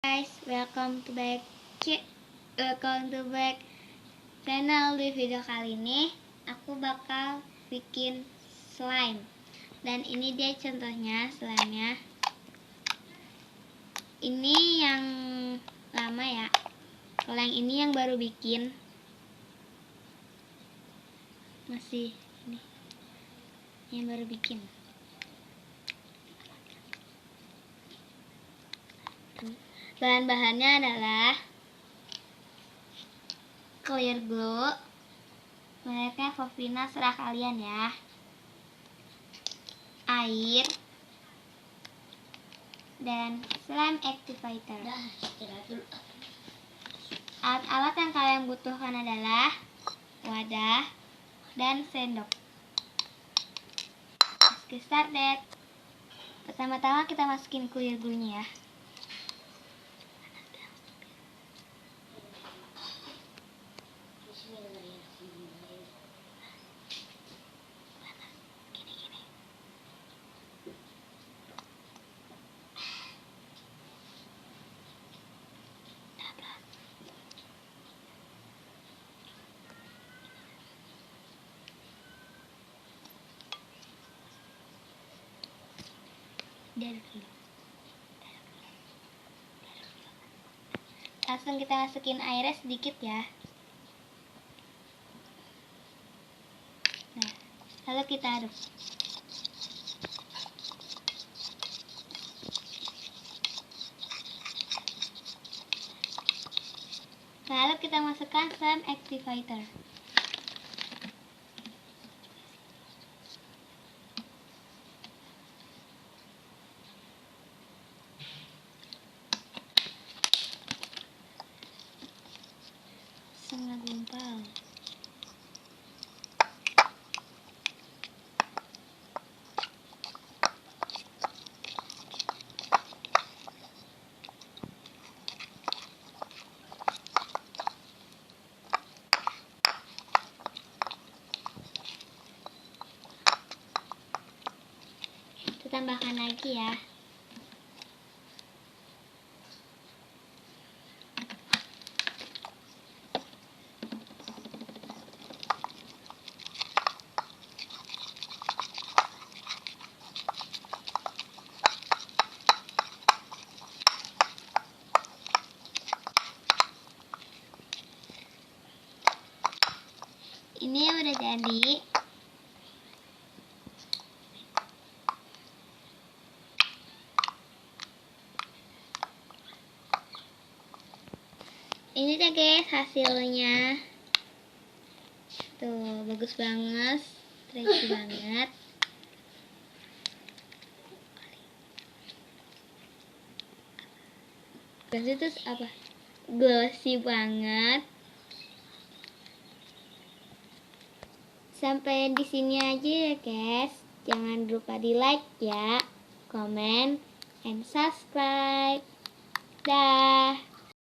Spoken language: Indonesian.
Guys, welcome to back channel. Di video kali ini aku bakal bikin slime. Dan ini dia contohnya slime-nya. Ini yang lama ya. Kalau yang ini yang baru bikin. Masih ini. Yang baru bikin. Bahan-bahannya adalah clear glue, mereknya Fofina, serah kalian ya, air, dan slime activator. Alat-alat yang kalian butuhkan adalah wadah dan sendok. Let's get started. Pertama-tama kita masukin clear glue-nya ya. Langsung kita masukin airnya sedikit ya. Nah, lalu kita aduk. Lalu kita masukkan slime activator. Sangat gumpal. Kita tambahkan lagi ya. Ini udah jadi. Ini deh guys hasilnya. Tuh, bagus banget, stretchy banget. Terus apa? Glossy banget. Sampai di sini aja ya guys. Jangan lupa di like ya, comment, and subscribe. Dah.